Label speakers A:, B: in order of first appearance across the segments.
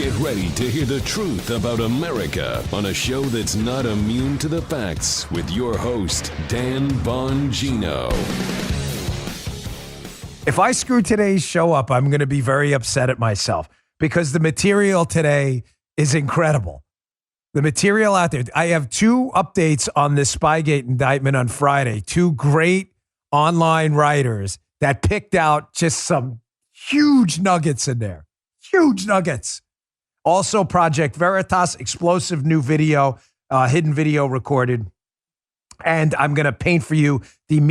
A: Get ready to hear the truth about America on a show that's not immune to the facts with your host, Dan Bongino.
B: If I screw today's show up, I'm going to be very upset at myself because the material today is incredible. The material out there. I have two updates on this Spygate indictment on Friday. Two great online writers that picked out just some huge nuggets in there. Huge nuggets. Also, Project Veritas, explosive new video, hidden video recorded. And I'm going to paint for you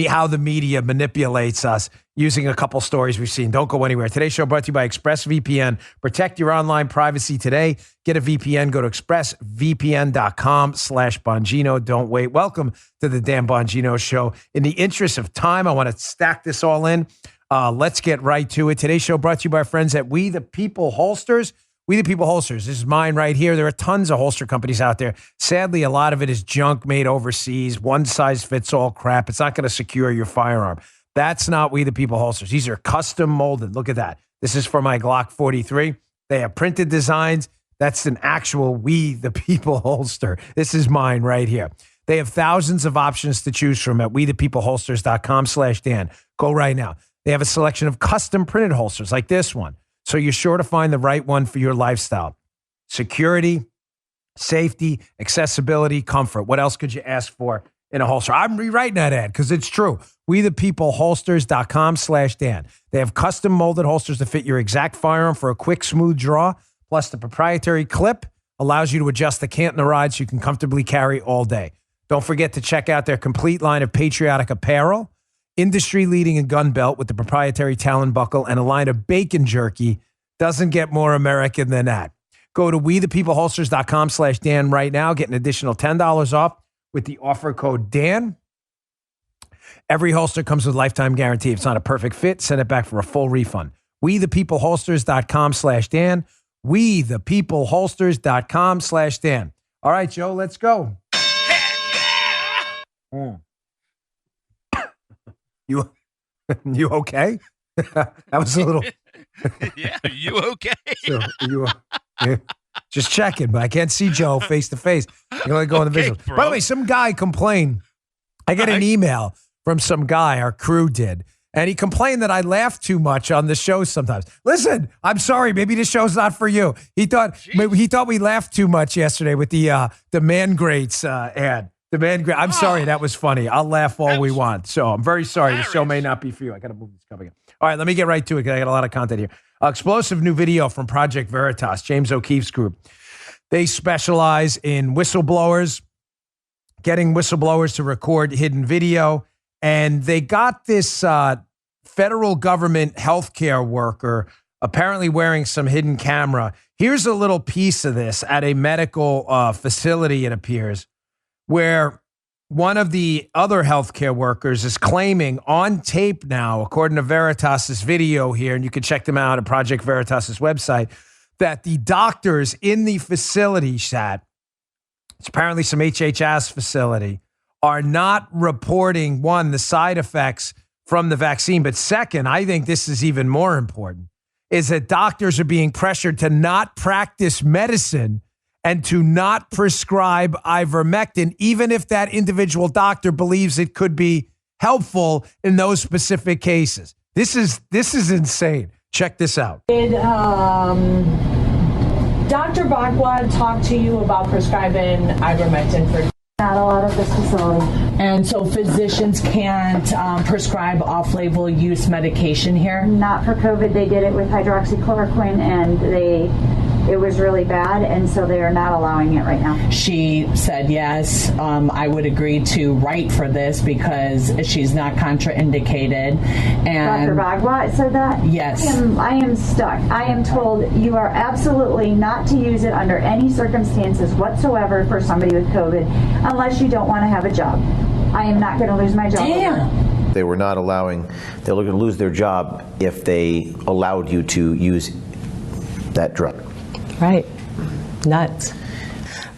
B: how the media manipulates us using a couple stories we've seen. Don't go anywhere. Today's show brought to you by ExpressVPN. Protect your online privacy today. Get a VPN. Go to expressvpn.com/Bongino. Don't wait. Welcome to the Dan Bongino Show. In the interest of time, I want to stack this all in. Let's get right to it. Today's show brought to you by our friends at We the People Holsters. We the People Holsters. This is mine right here. There are tons of holster companies out there. Sadly, a lot of it is junk made overseas. One size fits all crap. It's not going to secure your firearm. That's not We the People Holsters. These are custom molded. Look at that. This is for my Glock 43. They have printed designs. That's an actual We the People holster. This is mine right here. They have thousands of options to choose from at wethepeopleholsters.com/Dan. Go right now. They have a selection of custom printed holsters like this one. So you're sure to find the right one for your lifestyle. Security, safety, accessibility, comfort. What else could you ask for in a holster? I'm rewriting that ad because it's true. wethepeopleholsters.com/Dan. They have custom molded holsters to fit your exact firearm for a quick, smooth draw. Plus, the proprietary clip allows you to adjust the cant and the ride so you can comfortably carry all day. Don't forget to check out their complete line of patriotic apparel, industry-leading a gun belt with the proprietary Talon buckle, and a line of bacon jerky. Doesn't get more American than that. Go to wethepeopleholsters.com/Dan right now. Get an additional $10 off with the offer code Dan. Every holster comes with a lifetime guarantee. If it's not a perfect fit, send it back for a full refund. wethepeopleholsters.com/Dan. wethepeopleholsters.com/Dan. All right, Joe, let's go. You okay? That was a little.
C: Yeah, you okay?
B: So just checking, but I can't see Joe face to face. You only go in the visual.
C: Bro.
B: By the way, some guy complained. I get an email from some guy, our crew did, and he complained that I laugh too much on the show sometimes. Listen, I'm sorry. Maybe the show's not for you. He thought we laughed too much yesterday with the Man Greats ad. The Man Great. I'm sorry. That was funny. I'll laugh all we want. So I'm very sorry. The show may not be for you. I got to move this cover again. All right, let me get right to it because I got a lot of content here. Explosive new video from Project Veritas, James O'Keefe's group. They specialize in whistleblowers, getting whistleblowers to record hidden video. And they got this federal government healthcare worker apparently wearing some hidden camera. Here's a little piece of this at a medical facility, it appears, where one of the other healthcare workers is claiming on tape now, according to Veritas's video here, and you can check them out at Project Veritas's website, that the doctors in the facility it's apparently some HHS facility, are not reporting, one, the side effects from the vaccine, but second, I think this is even more important, is that doctors are being pressured to not practice medicine and to not prescribe ivermectin, even if that individual doctor believes it could be helpful in those specific cases. This is insane. Check this out.
D: Did Dr. Bagua talk to you about prescribing ivermectin for?
E: Not a lot of this facility.
D: And so physicians can't prescribe off-label use medication here?
E: Not for COVID. They did it with hydroxychloroquine, and it was really bad, and so they are not allowing it right now.
D: She said, yes, I would agree to write for this because she's not contraindicated. And
E: Dr. Bagua said that?
D: Yes.
E: I am stuck. I am told you are absolutely not to use it under any circumstances whatsoever for somebody with COVID unless you don't want to have a job. I am not going to lose my job.
D: Damn.
F: They were not allowing, they were going to lose their job if they allowed you to use that drug.
G: Right. Nuts.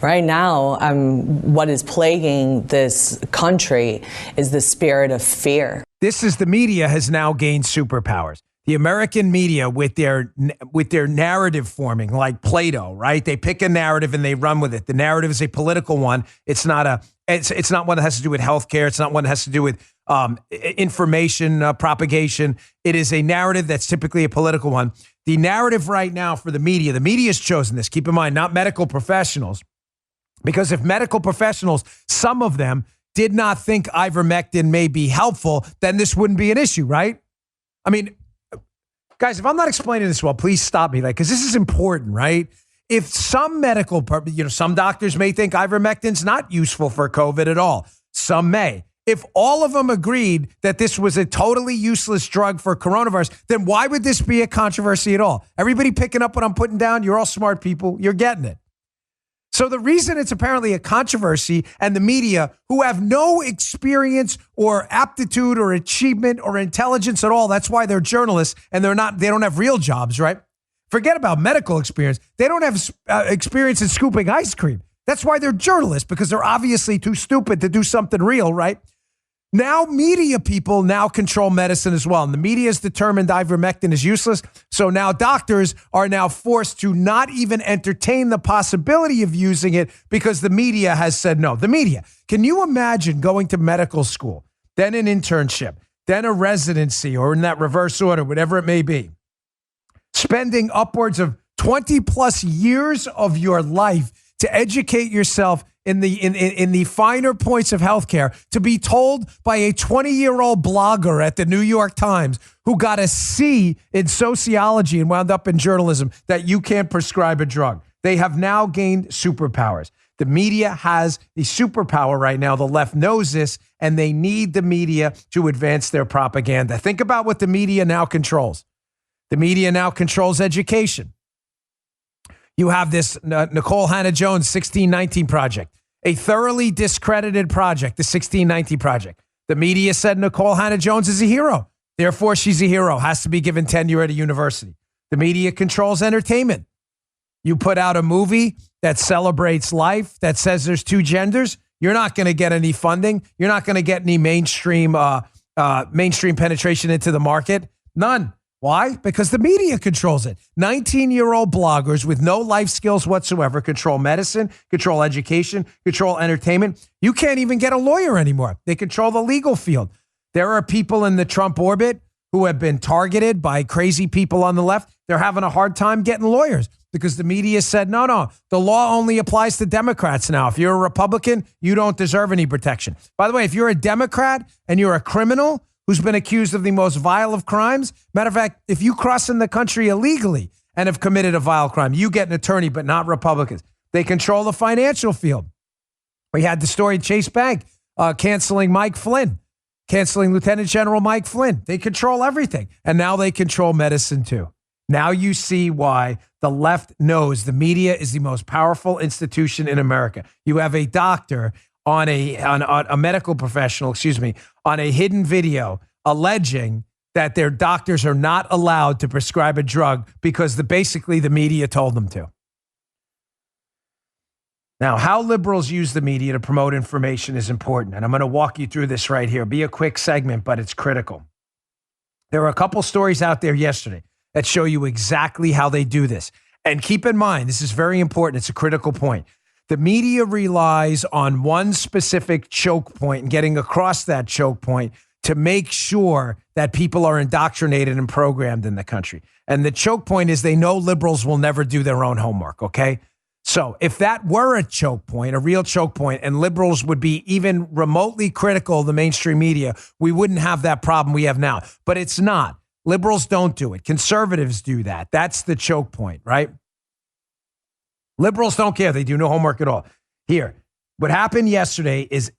G: Right now, what is plaguing this country is the spirit of fear.
B: This is the media has now gained superpowers. The American media with their narrative forming, like Plato, right? They pick a narrative and they run with it. The narrative is a political one. It's not one that has to do with healthcare. It's not one that has to do with information propagation. It is a narrative that's typically a political one. The narrative right now for the media has chosen this. Keep in mind, not medical professionals, because if medical professionals, some of them did not think ivermectin may be helpful, then this wouldn't be an issue, right? I mean, guys, if I'm not explaining this well, please stop me, because this is important, right? If some some doctors may think ivermectin's not useful for COVID at all. Some may. If all of them agreed that this was a totally useless drug for coronavirus, then why would this be a controversy at all? Everybody picking up what I'm putting down? You're all smart people. You're getting it. So the reason it's apparently a controversy, and the media, who have no experience or aptitude or achievement or intelligence at all, that's why they're journalists, and they don't have real jobs, right? Forget about medical experience. They don't have experience in scooping ice cream. That's why they're journalists, because they're obviously too stupid to do something real, right? Now media people now control medicine as well. And the media has determined ivermectin is useless. So now doctors are now forced to not even entertain the possibility of using it because the media has said no. The media. Can you imagine going to medical school, then an internship, then a residency, or in that reverse order, whatever it may be, spending upwards of 20 plus years of your life to educate yourself in the finer points of healthcare, to be told by a 20-year-old blogger at the New York Times who got a C in sociology and wound up in journalism that you can't prescribe a drug. They have now gained superpowers. The media has the superpower right now. The left knows this, and they need the media to advance their propaganda. Think about what the media now controls. The media now controls education. You have this Nicole Hannah-Jones 1619 Project, a thoroughly discredited project, the 1619 Project. The media said Nicole Hannah-Jones is a hero. Therefore, she's a hero, has to be given tenure at a university. The media controls entertainment. You put out a movie that celebrates life, that says there's two genders, you're not going to get any funding. You're not going to get any mainstream penetration into the market. None. Why? Because the media controls it. 19-year-old bloggers with no life skills whatsoever control medicine, control education, control entertainment. You can't even get a lawyer anymore. They control the legal field. There are people in the Trump orbit who have been targeted by crazy people on the left. They're having a hard time getting lawyers because the media said, no, the law only applies to Democrats now. If you're a Republican, you don't deserve any protection. By the way, if you're a Democrat and you're a criminal who's been accused of the most vile of crimes, matter of fact, if you cross in the country illegally and have committed a vile crime, you get an attorney, but not Republicans. They control the financial field. We had the story of Chase Bank canceling Lieutenant General Mike Flynn. They control everything. And now they control medicine too. Now you see why the left knows the media is the most powerful institution in America. You have a doctor on a medical professional, on a hidden video alleging that their doctors are not allowed to prescribe a drug because basically the media told them to. Now, how liberals use the media to promote information is important, and I'm going to walk you through this right here. Be a quick segment, but it's critical. There were a couple stories out there yesterday that show you exactly how they do this. And keep in mind, this is very important. It's a critical point. The media relies on one specific choke point and getting across that choke point to make sure that people are indoctrinated and programmed in the country. And the choke point is they know liberals will never do their own homework, okay? So if that were a choke point, a real choke point, and liberals would be even remotely critical of the mainstream media, we wouldn't have that problem we have now. But it's not. Liberals don't do it. Conservatives do that. That's the choke point, right? Liberals don't care. They do no homework at all. Here, what happened yesterday is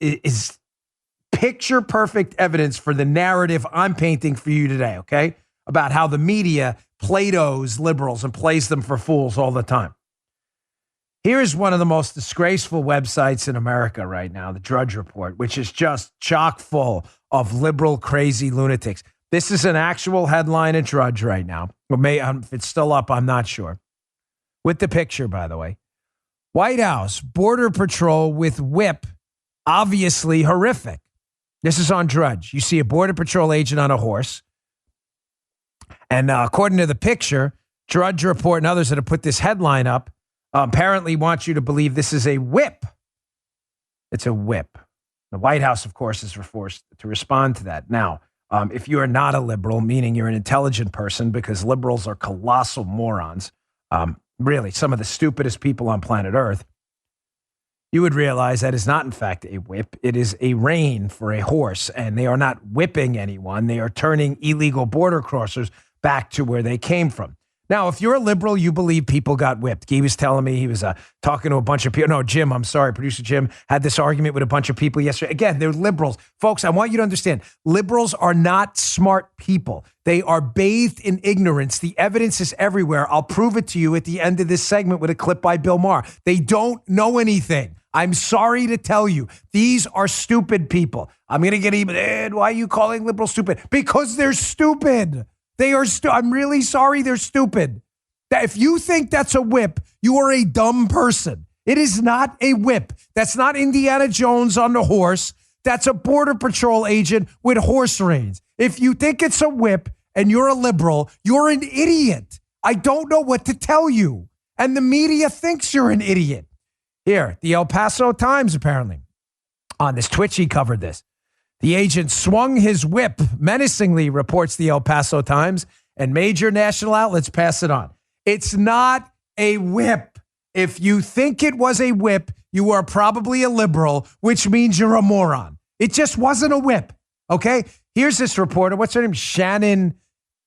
B: picture perfect evidence for the narrative I'm painting for you today, okay? About how the media Plato's liberals and plays them for fools all the time. Here's one of the most disgraceful websites in America right now, the Drudge Report, which is just chock full of liberal crazy lunatics. This is an actual headline at Drudge right now. If it's still up, I'm not sure. With the picture, by the way. White House, Border Patrol with whip, obviously horrific. This is on Drudge. You see a Border Patrol agent on a horse. And according to the picture, Drudge Report and others that have put this headline up apparently want you to believe this is a whip. It's a whip. The White House, of course, is forced to respond to that. Now, if you are not a liberal, meaning you're an intelligent person, because liberals are colossal morons, really some of the stupidest people on planet Earth, you would realize that is not, in fact, a whip. It is a rein for a horse, and they are not whipping anyone. They are turning illegal border crossers back to where they came from. Now, if you're a liberal, you believe people got whipped. He was telling me he was talking to a bunch of people. No, Jim, I'm sorry. Producer Jim had this argument with a bunch of people yesterday. Again, they're liberals. Folks, I want you to understand, liberals are not smart people. They are bathed in ignorance. The evidence is everywhere. I'll prove it to you at the end of this segment with a clip by Bill Maher. They don't know anything. I'm sorry to tell you, these are stupid people. I'm going to get even, Ed, why are you calling liberals stupid? Because they're stupid. They are. I'm really sorry. They're stupid. If you think that's a whip, you are a dumb person. It is not a whip. That's not Indiana Jones on the horse. That's a Border Patrol agent with horse reins. If you think it's a whip and you're a liberal, you're an idiot. I don't know what to tell you. And the media thinks you're an idiot. Here, the El Paso Times, apparently, on this Twitchy covered this. The agent swung his whip menacingly, reports the El Paso Times, and major national outlets pass it on. It's not a whip. If you think it was a whip, you are probably a liberal, which means you're a moron. It just wasn't a whip, okay? Here's this reporter. What's her name? Shannon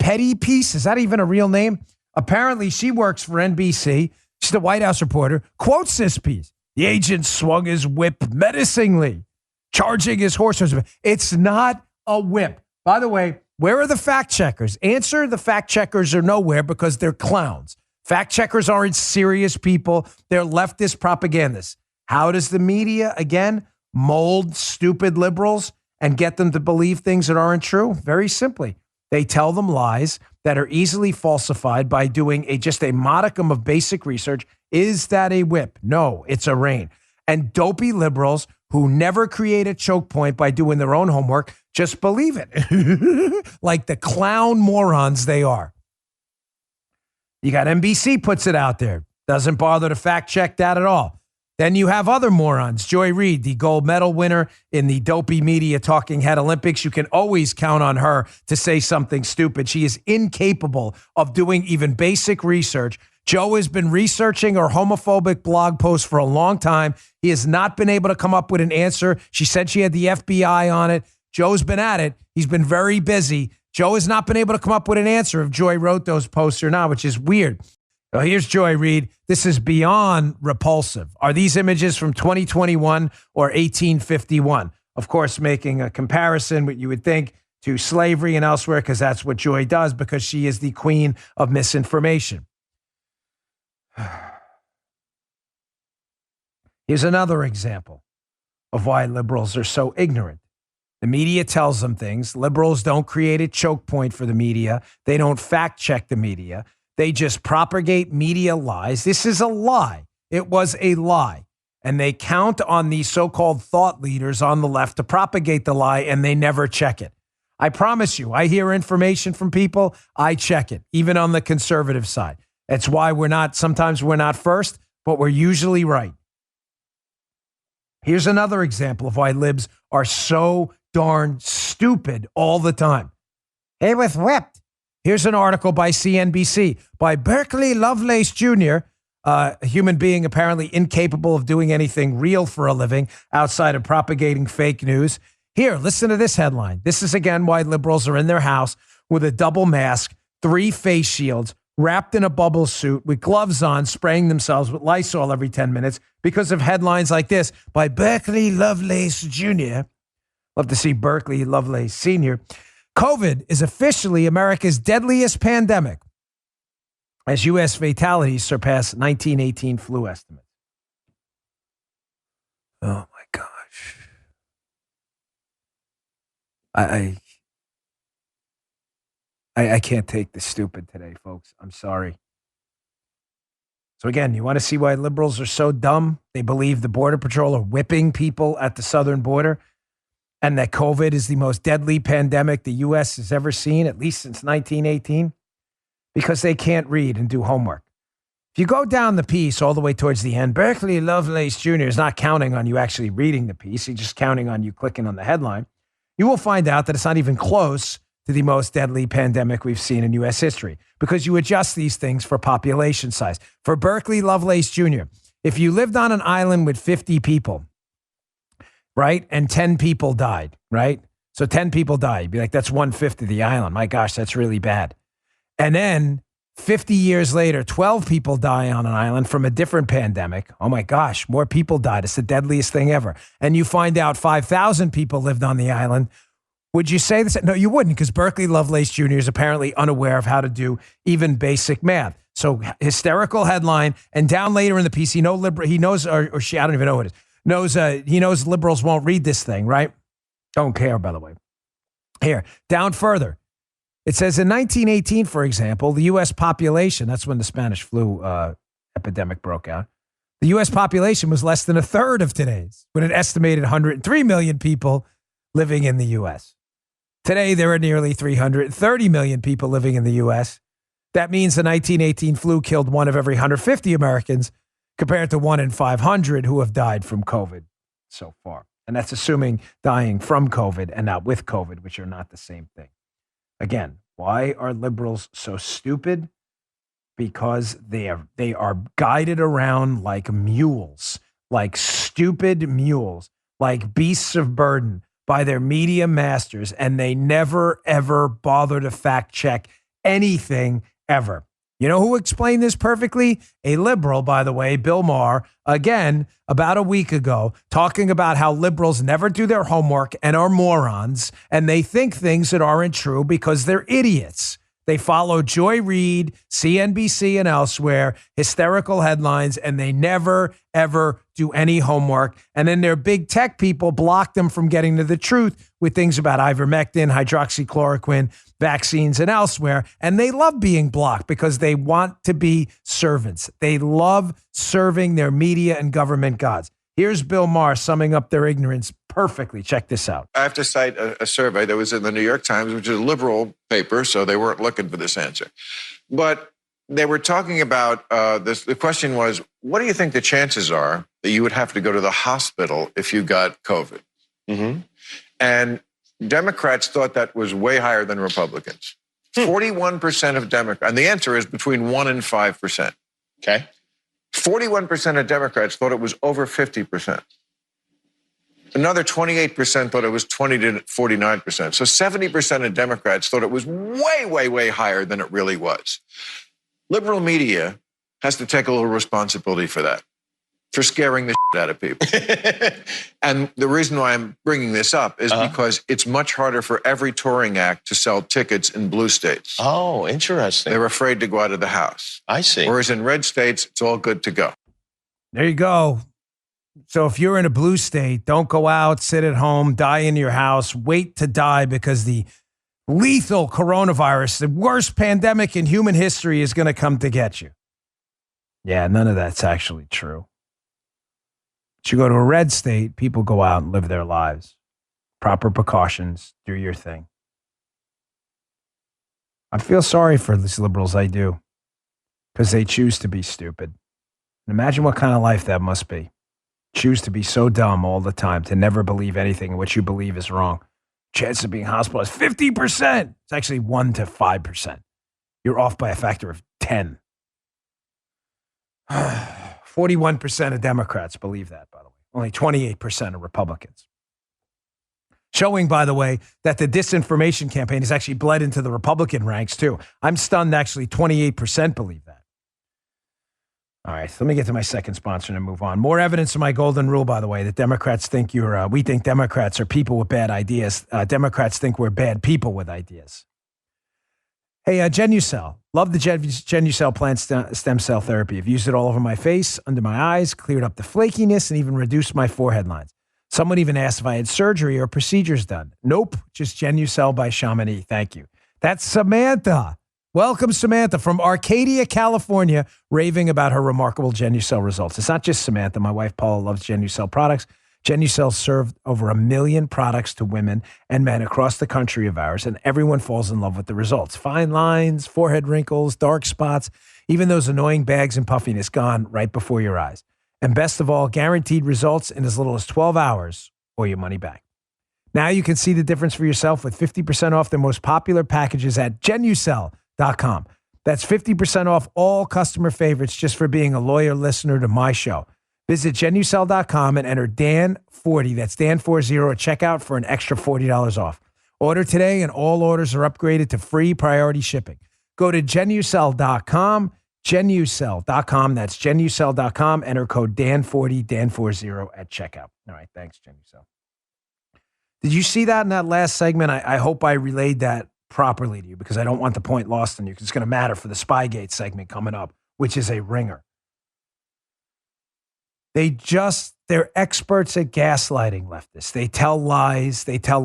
B: Pettypiece. Is that even a real name? Apparently, she works for NBC. She's the White House reporter. Quotes this piece. The agent swung his whip menacingly, charging his horse. It's not a whip. By the way, where are the fact checkers? Answer, the fact checkers are nowhere because they're clowns. Fact checkers aren't serious people. They're leftist propagandists. How does the media, again, mold stupid liberals and get them to believe things that aren't true? Very simply. They tell them lies that are easily falsified by doing just a modicum of basic research. Is that a whip? No, it's a rein. And dopey liberals who never create a choke point by doing their own homework just believe it. Like the clown morons they are. You got NBC puts it out there. Doesn't bother to fact check that at all. Then you have other morons. Joy Reid, the gold medal winner in the dopey media talking head Olympics. You can always count on her to say something stupid. She is incapable of doing even basic research. Joe has been researching her homophobic blog post for a long time. He has not been able to come up with an answer. She said she had the FBI on it. Joe's been at it. He's been very busy. Joe has not been able to come up with an answer if Joy wrote those posts or not, which is weird. Well, here's Joy Reid. This is beyond repulsive. Are these images from 2021 or 1851? Of course, making a comparison, what you would think, to slavery and elsewhere, because that's what Joy does, because she is the queen of misinformation. Here's another example of why liberals are so ignorant. The media tells them things. Liberals don't create a choke point for the media. They don't fact check the media. They just propagate media lies. This is a lie. It was a lie. And they count on these so-called thought leaders on the left to propagate the lie, and they never check it. I promise you, I hear information from people, I check it, even on the conservative side. That's why sometimes we're not first, but we're usually right. Here's another example of why libs are so darn stupid all the time. He was whipped. Here's an article by CNBC by Berkeley Lovelace Jr., a human being apparently incapable of doing anything real for a living outside of propagating fake news. Here, listen to this headline. This is, again, why liberals are in their house with a double mask, 3 face shields, wrapped in a bubble suit with gloves on, spraying themselves with Lysol every 10 minutes because of headlines like this by Berkeley Lovelace Jr. Love to see Berkeley Lovelace Sr. COVID is officially America's deadliest pandemic as U.S. fatalities surpass 1918 flu estimates. Oh, my gosh. I can't take this stupid today, folks. I'm sorry. So again, you want to see why liberals are so dumb? They believe the Border Patrol are whipping people at the southern border. and that COVID is the most deadly pandemic the U.S. has ever seen, at least since 1918? Because they can't read and do homework. If you go down the piece all the way towards the end, Berkeley Lovelace Jr. is not counting on you actually reading the piece. He's just counting on you clicking on the headline. You will find out that it's not even close to the most deadly pandemic we've seen in U.S. history, because you adjust these things for population size. For Berkeley Lovelace Jr., if you lived on an island with 50 people, right, and 10 people died, right? So 10 people died. You'd be like, that's 1/5 of the island. My gosh, that's really bad. And then 50 years later, 12 people die on an island from a different pandemic. Oh my gosh, more people died. It's the deadliest thing ever. And you find out 5,000 people lived on the island. Would you say this? No, you wouldn't, because Berkeley Lovelace Jr. is apparently unaware of how to do even basic math. So hysterical headline, and down later in the piece, he knows, or she, I don't even know what it is, he knows liberals won't read this thing, right? Don't care, by the way. Here, down further. It says in 1918, for example, the U.S. population, that's when the Spanish flu epidemic broke out, the U.S. population was less than a third of today's, with an estimated 103 million people living in the U.S. Today, there are nearly 330 million people living in the U.S. That means the 1918 flu killed 1 of every 150 Americans, compared to 1 in 500 who have died from COVID so far. And that's assuming dying from COVID and not with COVID, which are not the same thing. Again, why are liberals so stupid? Because they are guided around like mules, like stupid mules, like beasts of burden by their media masters, and they never, ever bother to fact check anything ever. You know who explained this perfectly? A liberal, by the way, Bill Maher, again, about a week ago, talking about how liberals never do their homework and are morons, and they think things that aren't true because they're idiots. They follow Joy Reid, CNBC, and elsewhere, hysterical headlines, and they never, ever do any homework. And then their big tech people block them from getting to the truth with things about ivermectin, hydroxychloroquine, vaccines, and elsewhere. And they love being blocked because they want to be servants. They love serving their media and government gods. Here's Bill Maher summing up their ignorance perfectly. Check this out.
H: I have to cite a survey that was in the New York Times, which is a liberal paper, so they weren't looking for this answer. But they were talking about this. The question was, what do you think the chances are that you would have to go to the hospital if you got COVID? Mm-hmm. And Democrats thought that was way higher than Republicans. 41% of Democrats, and the answer is between 1% and 5%. Okay. 41% of Democrats thought it was over 50%. Another 28% thought it was 20 to 49%. So 70% of Democrats thought it was way, way, way higher than it really was. Liberal media has to take a little responsibility for that, for scaring the shit out of people. And the reason why I'm bringing this up is because it's much harder for every touring act to sell tickets in blue states.
I: Oh, interesting.
H: They're afraid to go out of the house.
I: I see.
H: Whereas in red states, it's all good to go.
B: There you go. So if you're in a blue state, don't go out, sit at home, die in your house, wait to die because the lethal coronavirus, the worst pandemic in human history, is going to come to get you. Yeah, none of that's actually true. But you go to a red state, people go out and live their lives. Proper precautions, do your thing. I feel sorry for these liberals, I do, because they choose to be stupid. And imagine what kind of life that must be. Choose to be so dumb all the time, to never believe anything in what you believe is wrong. Chance of being hospitalized, 50%. It's actually 1 to 5%. You're off by a factor of 10. 41% of Democrats believe that, by the way. Only 28% of Republicans. Showing, by the way, that the disinformation campaign has actually bled into the Republican ranks, too. I'm stunned actually 28% believe that. All right, so let me get to my second sponsor and move on. More evidence of my golden rule, by the way, that Democrats think we think Democrats are people with bad ideas. Democrats think we're bad people with ideas. Hey, Genucell. Love the Genucell plant stem cell therapy. I've used it all over my face, under my eyes, cleared up the flakiness, and even reduced my forehead lines. Someone even asked if I had surgery or procedures done. Nope, just Genucell by Chamonix. Thank you. That's Samantha. Welcome, Samantha, from Arcadia, California, raving about her remarkable Genucell results. It's not just Samantha. My wife, Paula, loves Genucell products. Genucel served over 1 million products to women and men across the country of ours, and everyone falls in love with the results. Fine lines, forehead wrinkles, dark spots, even those annoying bags and puffiness gone right before your eyes. And best of all, guaranteed results in as little as 12 hours or your money back. Now you can see the difference for yourself with 50% off their most popular packages at Genucel.com. That's 50% off all customer favorites just for being a loyal listener to my show. Visit Genucel.com and enter Dan40, that's Dan40 at checkout for an extra $40 off. Order today and all orders are upgraded to free priority shipping. Go to Genucel.com, Genucel.com, that's Genucel.com, enter code Dan40, Dan40 at checkout. All right, thanks, Genucel. Did you see that in that last segment? I hope I relayed that properly to you because I don't want the point lost on you because it's going to matter for the Spygate segment coming up, which is a ringer. They're experts at gaslighting leftists. They tell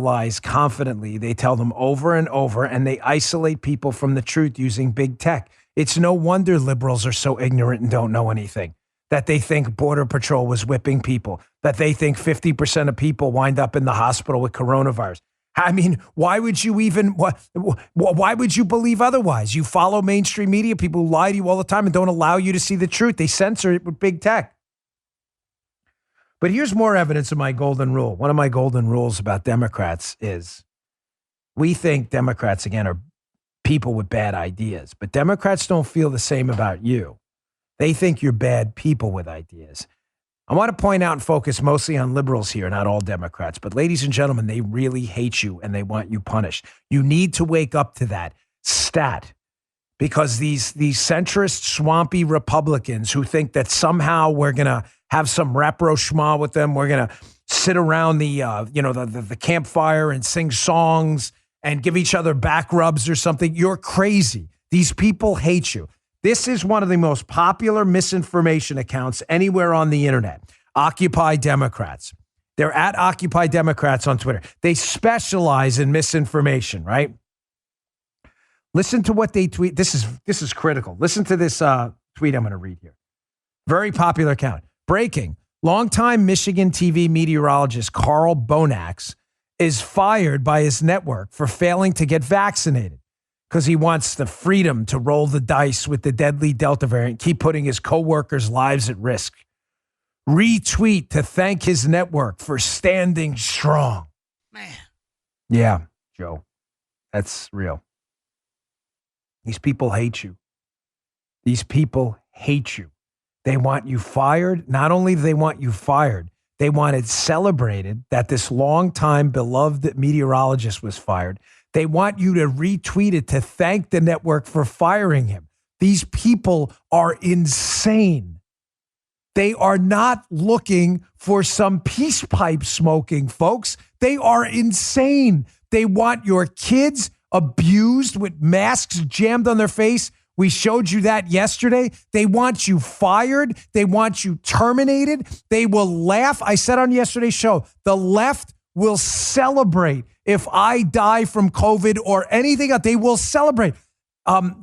B: lies confidently. They tell them over and over, and they isolate people from the truth using big tech. It's no wonder liberals are so ignorant and don't know anything, that they think Border Patrol was whipping people, that they think 50% of people wind up in the hospital with coronavirus. I mean, why would you believe otherwise? You follow mainstream media, people who lie to you all the time and don't allow you to see the truth. They censor it with big tech. But here's more evidence of my golden rule. One of my golden rules about Democrats is we think Democrats, again, are people with bad ideas. But Democrats don't feel the same about you. They think you're bad people with ideas. I want to point out and focus mostly on liberals here, not all Democrats. But ladies and gentlemen, they really hate you and they want you punished. You need to wake up to that stat. Because these centrist, swampy Republicans who think that somehow we're going to have some rapprochement with them, we're going to sit around the campfire and sing songs and give each other back rubs or something, you're crazy. These people hate you. This is one of the most popular misinformation accounts anywhere on the internet. Occupy Democrats. They're at Occupy Democrats on Twitter. They specialize in misinformation, right? Listen to what they tweet. This is critical. Listen to this tweet I'm going to read here. Very popular account. Breaking. Longtime Michigan TV meteorologist Carl Bonax is fired by his network for failing to get vaccinated because he wants the freedom to roll the dice with the deadly Delta variant, keep putting his coworkers' lives at risk. Retweet to thank his network for standing strong.
C: Man.
B: Yeah, Joe. That's real. These people hate you. These people hate you. They want you fired. Not only do they want you fired, they want it celebrated that this longtime beloved meteorologist was fired. They want you to retweet it to thank the network for firing him. These people are insane. They are not looking for some peace pipe smoking, folks. They are insane. They want your kids abused with masks jammed on their face. We showed you that yesterday. They want you fired. They want you terminated. They will laugh. I said on yesterday's show, the left will celebrate if I die from COVID or anything else. They will celebrate.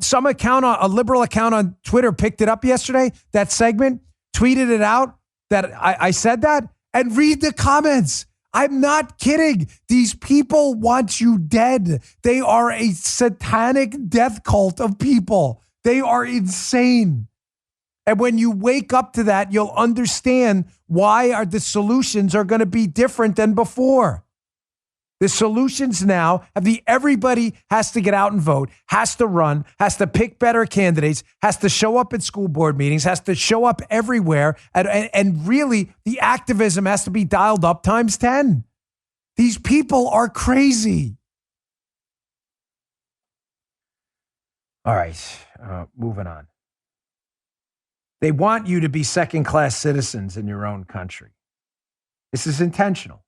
B: Some account, a liberal account on Twitter picked it up yesterday, that segment, tweeted it out that I said that, and read the comments. I'm not kidding. These people want you dead. They are a satanic death cult of people. They are insane. And when you wake up to that, you'll understand why the solutions are going to be different than before. The solutions now everybody has to get out and vote, has to run, has to pick better candidates, has to show up at school board meetings, has to show up everywhere. And really, the activism has to be dialed up times 10. These people are crazy. All right, moving on. They want you to be second-class citizens in your own country. This is intentional.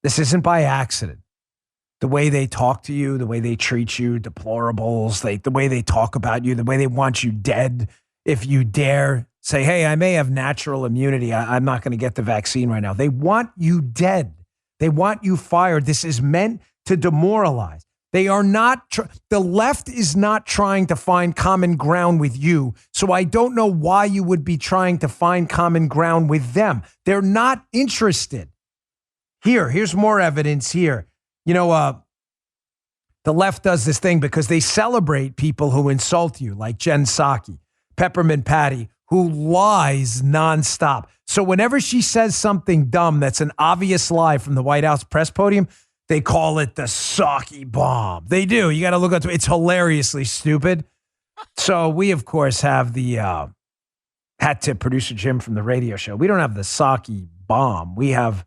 B: This isn't by accident. The way they talk to you, the way they treat you, deplorables, the way they talk about you, the way they want you dead. If you dare say, hey, I may have natural immunity, I'm not going to get the vaccine right now. They want you dead. They want you fired. This is meant to demoralize. They are not, the left is not trying to find common ground with you. So I don't know why you would be trying to find common ground with them. They're not interested. Here's more evidence here. You know, the left does this thing because they celebrate people who insult you, like Jen Psaki, Peppermint Patty, who lies nonstop. So whenever she says something dumb that's an obvious lie from the White House press podium, they call it the Psaki bomb. They do. You got to look up. It's hilariously stupid. So we, of course, have the hat tip producer Jim from the radio show. We don't have the Psaki bomb. We have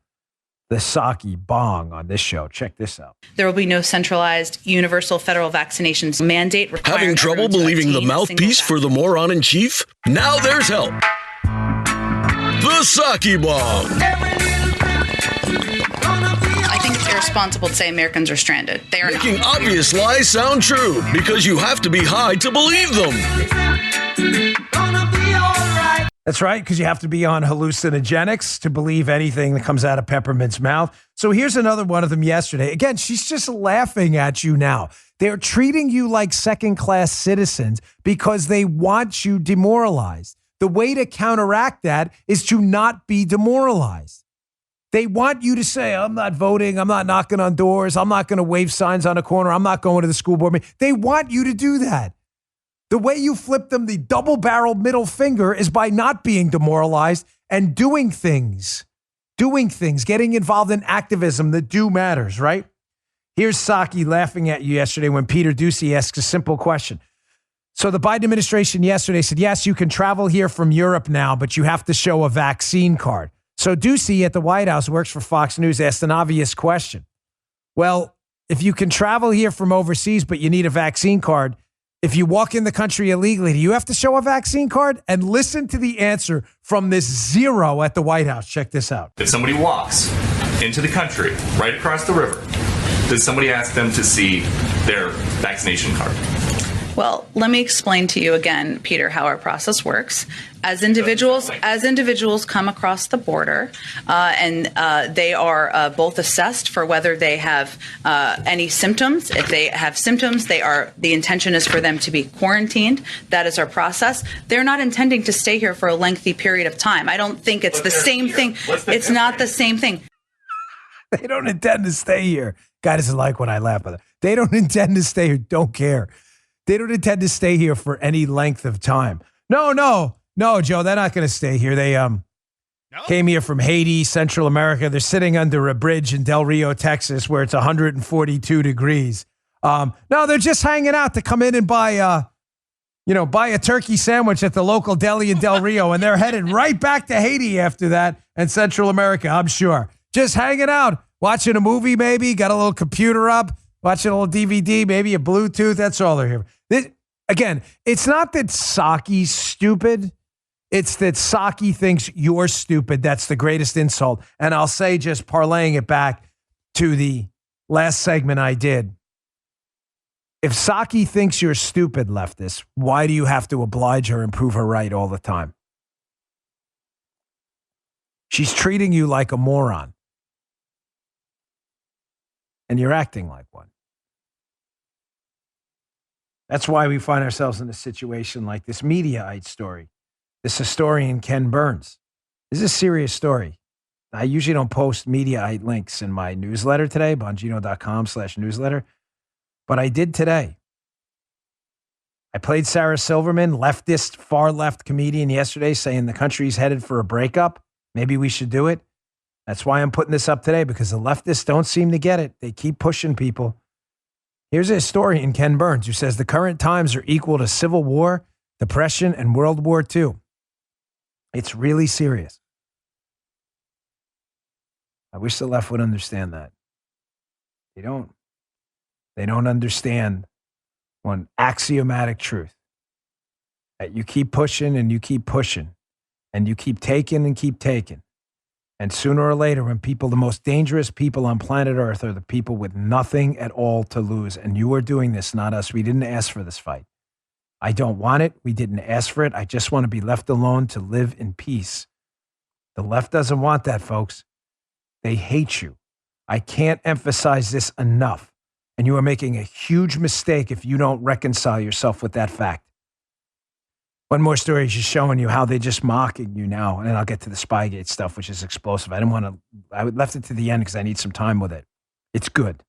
B: the Psaki bong on this show. Check this out.
I: There will be no centralized universal federal vaccinations mandate.
J: Having trouble believing the mouthpiece for the moron in chief? Now there's help. The Psaki bomb.
I: I think it's irresponsible to say Americans are stranded. They are
J: Making obvious lies sound true because you have to be high to believe them.
B: That's right, because you have to be on hallucinogenics to believe anything that comes out of Peppermint's mouth. So here's another one of them yesterday. Again, she's just laughing at you now. They're treating you like second-class citizens because they want you demoralized. The way to counteract that is to not be demoralized. They want you to say, I'm not voting, I'm not knocking on doors, I'm not going to wave signs on a corner, I'm not going to the school board meeting. They want you to do that. The way you flip them the double-barreled middle finger is by not being demoralized and doing things, getting involved in activism that do matters, right? Here's Psaki laughing at you yesterday when Peter Doocy asks a simple question. So the Biden administration yesterday said, yes, you can travel here from Europe now, but you have to show a vaccine card. So Doocy at the White House, works for Fox News, asked an obvious question. Well, if you can travel here from overseas, but you need a vaccine card, if you walk in the country illegally, do you have to show a vaccine card? And listen to the answer from this zero at the White House. Check this out.
K: If somebody walks into the country right across the river, does somebody ask them to see their vaccination card?
I: Well, let me explain to you again, Peter, how our process works. As individuals come across the border, and they are both assessed for whether they have any symptoms. If they have symptoms, the intention is for them to be quarantined. That is our process. They're not intending to stay here for a lengthy period of time. I don't think it's the same thing. It's not the same thing.
B: They don't intend to stay here. God doesn't like when I laugh at it. They don't intend to stay here. Don't care. They don't intend to stay here for any length of time. No, Joe, they're not going to stay here. They came here from Haiti, Central America. They're sitting under a bridge in Del Rio, Texas, where it's 142 degrees. No, they're just hanging out to come in and buy a turkey sandwich at the local deli in Del Rio, and they're headed right back to Haiti after that and Central America, I'm sure. Just hanging out, watching a movie maybe, got a little computer up, watching a little DVD, maybe a Bluetooth. That's all they're here. Again, it's not that Psaki's stupid. It's that Psaki thinks you're stupid. That's the greatest insult. And I'll say, just parlaying it back to the last segment I did, if Psaki thinks you're stupid, leftist, why do you have to oblige her and prove her right all the time? She's treating you like a moron. And you're acting like one. That's why we find ourselves in a situation like this Mediaite story. This historian, Ken Burns. This is a serious story. I usually don't post Mediaite links in my newsletter today, bongino.com/newsletter, but I did today. I played Sarah Silverman, leftist, far-left comedian yesterday, saying the country's headed for a breakup. Maybe we should do it. That's why I'm putting this up today, because the leftists don't seem to get it. They keep pushing people. Here's a historian, Ken Burns, who says the current times are equal to Civil War, Depression, and World War II. It's really serious. I wish the left would understand that. They don't. They don't understand one axiomatic truth. That you keep pushing and you keep pushing. And you keep taking and keep taking. And sooner or later, when people, the most dangerous people on planet Earth are the people with nothing at all to lose. And you are doing this, not us. We didn't ask for this fight. I don't want it. We didn't ask for it. I just want to be left alone to live in peace. The left doesn't want that, folks. They hate you. I can't emphasize this enough. And you are making a huge mistake if you don't reconcile yourself with that fact. One more story is just showing you how they're just mocking you now. And then I'll get to the Spygate stuff, which is explosive. I left it to the end because I need some time with it. It's good.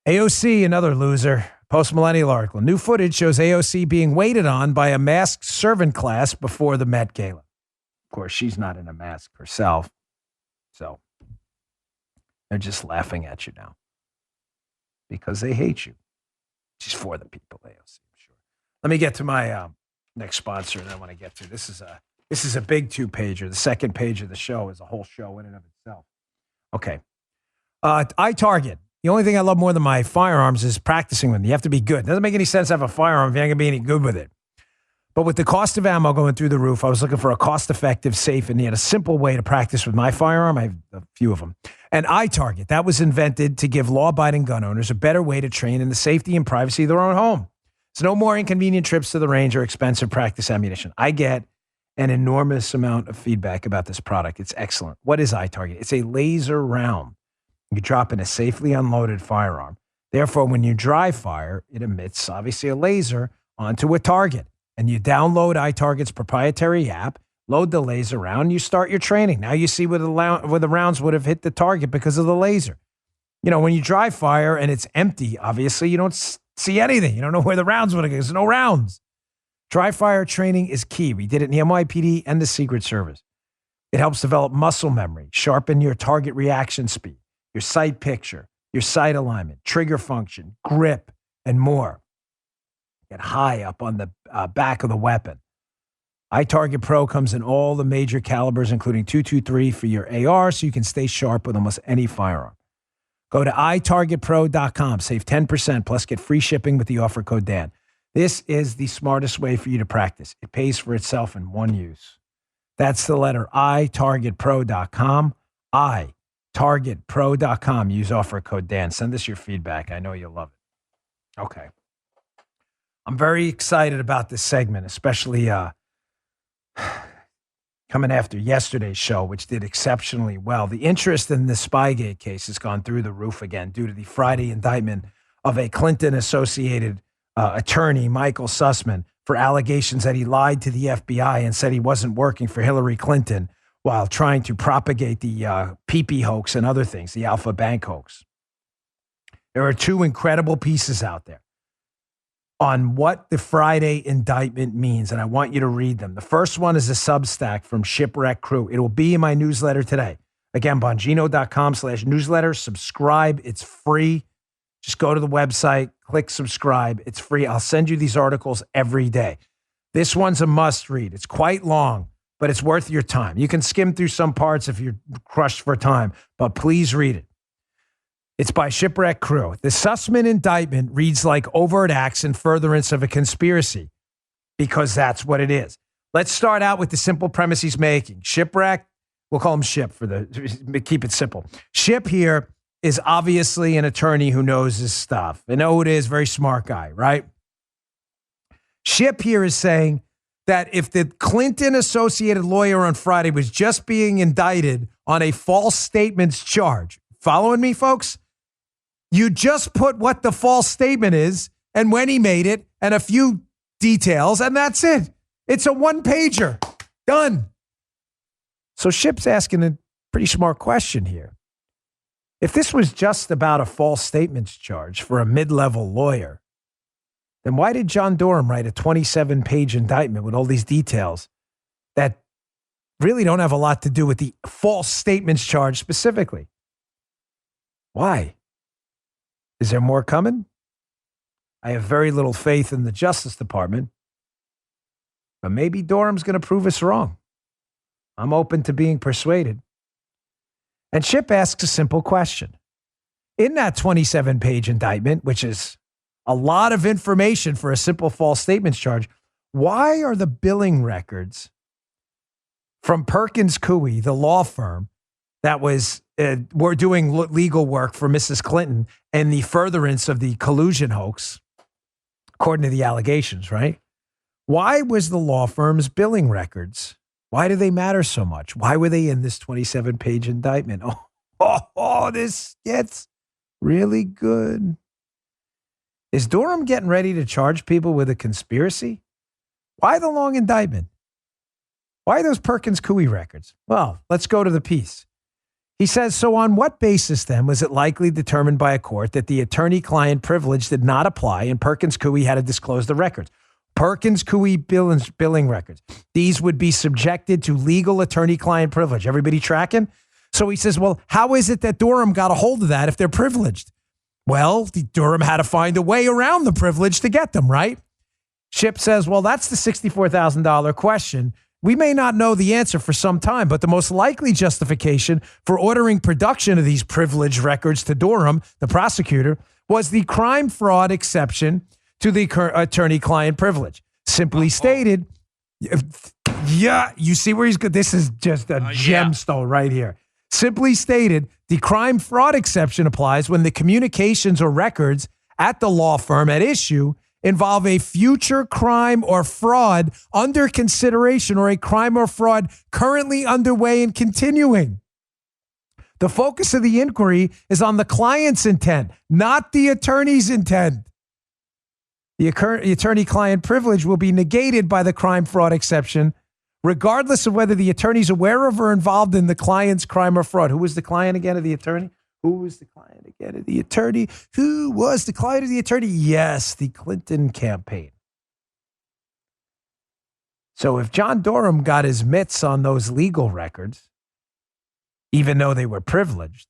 B: AOC, another loser. Post-millennial article. New footage shows AOC being waited on by a masked servant class before the Met Gala. Of course, she's not in a mask herself. So they're just laughing at you now because they hate you. She's for the people, AOC, I'm sure. Let me get to my next sponsor, and I want to get to this is a big 2-pager. The second page of the show is a whole show in and of itself. Okay. iTarget. The only thing I love more than my firearms is practicing with them. You have to be good. It doesn't make any sense to have a firearm if you're not going to be any good with it. But with the cost of ammo going through the roof, I was looking for a cost-effective, safe, and yet a simple way to practice with my firearm. I have a few of them. And iTarget, that was invented to give law-abiding gun owners a better way to train in the safety and privacy of their own home. It's no more inconvenient trips to the range or expensive practice ammunition. I get an enormous amount of feedback about this product. It's excellent. What is iTarget? It's a laser round. You drop in a safely unloaded firearm. Therefore, when you dry fire, it emits, obviously, a laser onto a target. And you download iTarget's proprietary app, load the laser round, you start your training. Now you see where the rounds would have hit the target because of the laser. You know, when you dry fire and it's empty, obviously, you don't see anything. You don't know where the rounds would have gone. There's no rounds. Dry fire training is key. We did it in the NYPD and the Secret Service. It helps develop muscle memory, sharpen your target reaction speed, your sight picture, your sight alignment, trigger function, grip, and more. Get high up on the back of the weapon. iTarget Pro comes in all the major calibers, including .223 for your AR, so you can stay sharp with almost any firearm. Go to itargetpro.com, save 10%, plus get free shipping with the offer code Dan. This is the smartest way for you to practice. It pays for itself in one use. That's the letter itargetpro.com, itargetpro.com. Use offer code Dan. Send us your feedback. I know you'll love it. Okay. I'm very excited about this segment, especially coming after yesterday's show, which did exceptionally well. The interest in the Spygate case has gone through the roof again due to the Friday indictment of a Clinton-associated attorney, Michael Sussman, for allegations that he lied to the FBI and said he wasn't working for Hillary Clinton while trying to propagate the PP hoax and other things, the Alpha Bank hoax. There are two incredible pieces out there on what the Friday indictment means, and I want you to read them. The first one is a Substack from Shipwreck Crew. It will be in my newsletter today. Again, Bongino.com/newsletter. Subscribe. It's free. Just go to the website, click subscribe. It's free. I'll send you these articles every day. This one's a must read. It's quite long, but it's worth your time. You can skim through some parts if you're crushed for time, but please read it. It's by Shipwreck Crew. The Sussman indictment reads like overt acts in furtherance of a conspiracy, because that's what it is. Let's start out with the simple premise he's making. Shipwreck, we'll call him Ship keep it simple. Ship here is obviously an attorney who knows his stuff. I know who it is, very smart guy, right? Ship here is saying that if the Clinton-associated lawyer on Friday was just being indicted on a false statements charge, following me, folks? You just put what the false statement is and when he made it and a few details, and that's it. It's a one-pager. Done. So Ship's asking a pretty smart question here. If this was just about a false statements charge for a mid-level lawyer, then why did John Durham write a 27-page indictment with all these details that really don't have a lot to do with the false statements charge specifically? Why? Is there more coming? I have very little faith in the Justice Department, but maybe Durham's going to prove us wrong. I'm open to being persuaded. And Ship asks a simple question. In that 27-page indictment, which is a lot of information for a simple false statements charge, why are the billing records from Perkins Coie, the law firm that were doing legal work for Mrs. Clinton and the furtherance of the collusion hoax, according to the allegations, right? Why was the law firm's billing records? Why do they matter so much? Why were they in this 27-page indictment? This gets really good. Is Durham getting ready to charge people with a conspiracy? Why the long indictment? Why those Perkins Coie records? Well, let's go to the piece. He says, so on what basis then was it likely determined by a court that the attorney-client privilege did not apply and Perkins Coie had to disclose the records? Perkins Coie billing records. These would be subjected to legal attorney-client privilege. Everybody tracking? So he says, well, how is it that Durham got a hold of that if they're privileged? Well, Durham had to find a way around the privilege to get them, right? Shipp says, well, that's the $64,000 question. We may not know the answer for some time, but the most likely justification for ordering production of these privileged records to Durham, the prosecutor, was the crime fraud exception to the attorney-client privilege. Simply stated, yeah, you see where he's good. This is just a gemstone right here. Simply stated, the crime fraud exception applies when the communications or records at the law firm at issue involve a future crime or fraud under consideration or a crime or fraud currently underway and continuing. The focus of the inquiry is on the client's intent, not the attorney's intent. The attorney-client privilege will be negated by the crime fraud exception, regardless of whether the attorney's aware of or involved in the client's crime or fraud. Who was the client again of the attorney? Who was the client again of the attorney? Who was the client of the attorney? Yes, the Clinton campaign. So if John Durham got his mitts on those legal records, even though they were privileged,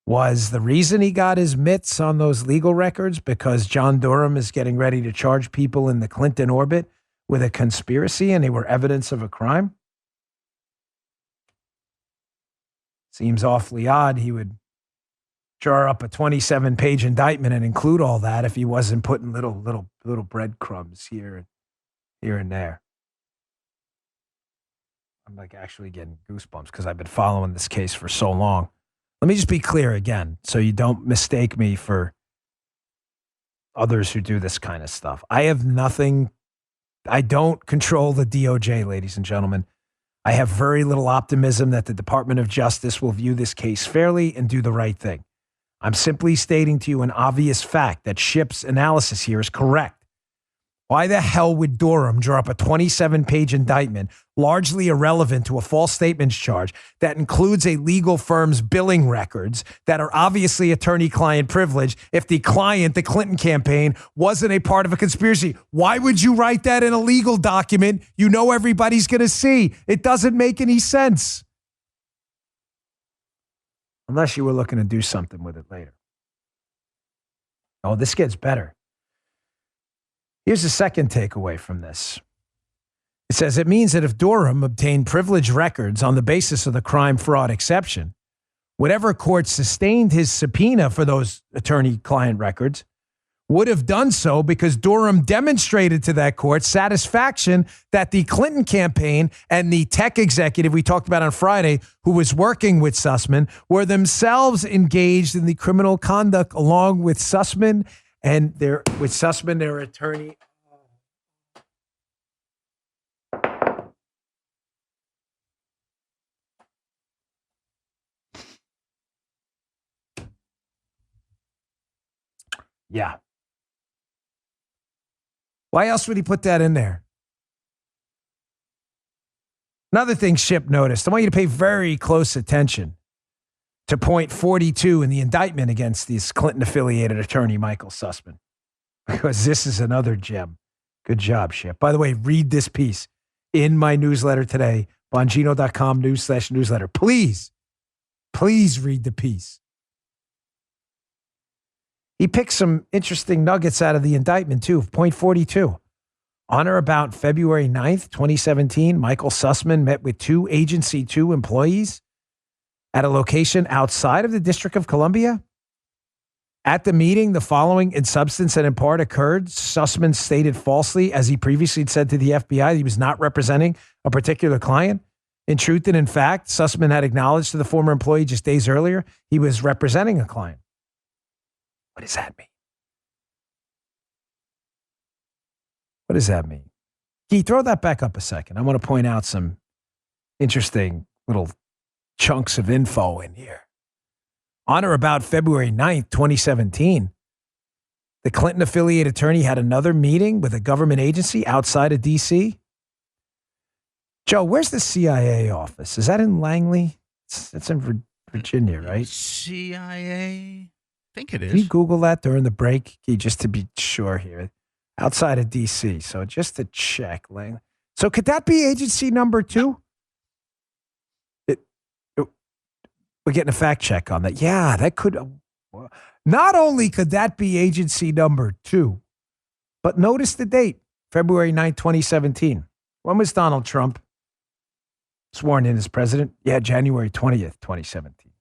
B: was the reason he got his mitts on those legal records because John Durham is getting ready to charge people in the Clinton orbit with a conspiracy and they were evidence of a crime? Seems awfully odd he would draw up a 27-page indictment and include all that if he wasn't putting little breadcrumbs here and there. I'm like actually getting goosebumps because I've been following this case for so long. Let me just be clear again so you don't mistake me for others who do this kind of stuff. I don't control the DOJ, ladies and gentlemen. I have very little optimism that the Department of Justice will view this case fairly and do the right thing. I'm simply stating to you an obvious fact that Shipp's analysis here is correct. Why the hell would Durham draw up a 27-page indictment, largely irrelevant to a false statements charge that includes a legal firm's billing records that are obviously attorney-client privilege if the client, the Clinton campaign, wasn't a part of a conspiracy? Why would you write that in a legal document you know everybody's going to see? It doesn't make any sense. Unless you were looking to do something with it later. Oh, this gets better. Here's the second takeaway from this. It says it means that if Durham obtained privileged records on the basis of the crime fraud exception, whatever court sustained his subpoena for those attorney-client records would have done so because Durham demonstrated to that court satisfaction that the Clinton campaign and the tech executive we talked about on Friday who was working with Sussman were themselves engaged in the criminal conduct along with Sussman and their attorney. Yeah. Why else would he put that in there? Another thing Shipp noticed, I want you to pay very close attention to point 42 in the indictment against this Clinton-affiliated attorney, Michael Sussman, because this is another gem. Good job, Shipp. By the way, read this piece in my newsletter today, Bongino.com/newsletter. Please read the piece. He picked some interesting nuggets out of the indictment, too. Point 42. On or about February 9th, 2017, Michael Sussman met with 2 Agency 2 employees at a location outside of the District of Columbia. At the meeting, the following in substance and in part occurred. Sussman stated falsely, as he previously said to the FBI, he was not representing a particular client. In truth and in fact, Sussman had acknowledged to the former employee just days earlier he was representing a client. What does that mean? What does that mean? Gee, throw that back up a second. I want to point out some interesting little chunks of info in here. On or about February 9th, 2017, The Clinton-affiliated attorney had another meeting with a government agency outside of D.C. Joe, where's the CIA office? Is that in Langley? It's in Virginia, right?
C: CIA? I think it is.
B: Can you Google that during the break? Just to be sure here. Outside of D.C. So just to check, Langley. So could that be agency number 2? We're getting a fact check on that. Yeah, that could. Not only could that be agency number 2, but notice the date, February 9th, 2017. When was Donald Trump sworn in as president? Yeah, January 20th, 2017.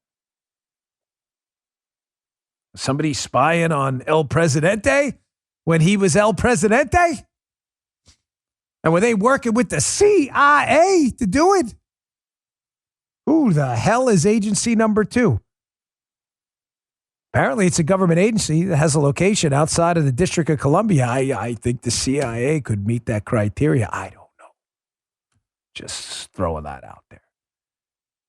B: Somebody spying on El Presidente when he was El Presidente? And were they working with the CIA to do it? Who the hell is agency number 2? Apparently, it's a government agency that has a location outside of the District of Columbia. I think the CIA could meet that criteria. I don't know. Just throwing that out there.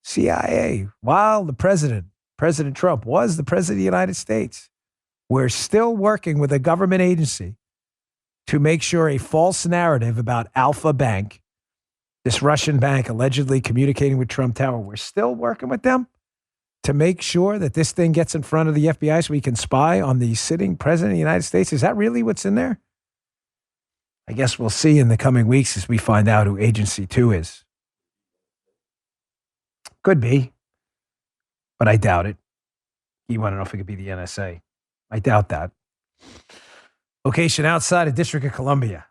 B: CIA, while the President Trump, was the president of the United States, we're still working with a government agency to make sure a false narrative about Alpha Bank, this Russian bank allegedly communicating with Trump Tower, we're still working with them to make sure that this thing gets in front of the FBI so we can spy on the sitting president of the United States. Is that really what's in there? I guess we'll see in the coming weeks as we find out who Agency 2 is. Could be, but I doubt it. You want to know if it could be the NSA. I doubt that. Location outside of District of Columbia.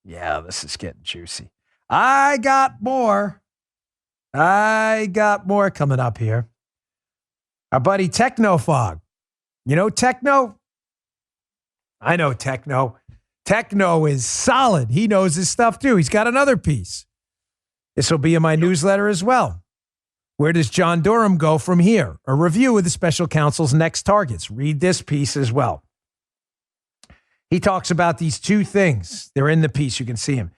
B: Yeah, this is getting juicy. I got more coming up here. Our buddy Technofog. You know Techno? I know Techno. Techno is solid. He knows his stuff too. He's got another piece. This will be in my newsletter as well. Where does John Durham go from here? A review of the special counsel's next targets. Read this piece as well. He talks about these two things. They're in the piece. You can see him.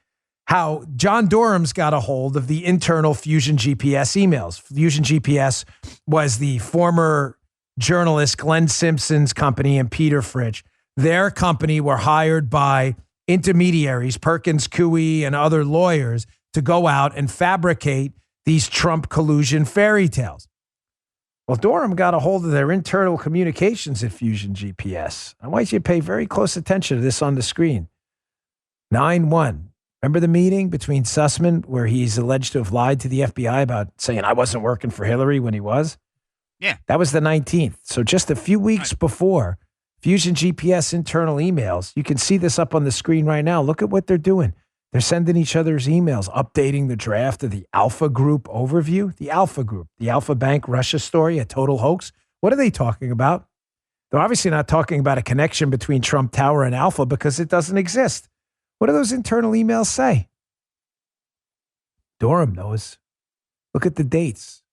B: How John Durham's got a hold of the internal Fusion GPS emails. Fusion GPS was the former journalist Glenn Simpson's company and Peter Fritsch. Their company were hired by intermediaries, Perkins Coie and other lawyers, to go out and fabricate these Trump collusion fairy tales. Well, Durham got a hold of their internal communications at Fusion GPS. I want you to pay very close attention to this on the screen. 9-1. Remember the meeting between Sussman where he's alleged to have lied to the FBI about saying I wasn't working for Hillary when he was?
C: Yeah.
B: That was the 19th. So just a few weeks before, Fusion GPS internal emails. You can see this up on the screen right now. Look at what they're doing. They're sending each other's emails, updating the draft of the Alpha Group overview. The Alpha Group, the Alpha Bank Russia story, a total hoax. What are they talking about? They're obviously not talking about a connection between Trump Tower and Alpha because it doesn't exist. What do those internal emails say? Durham knows. Look at the dates.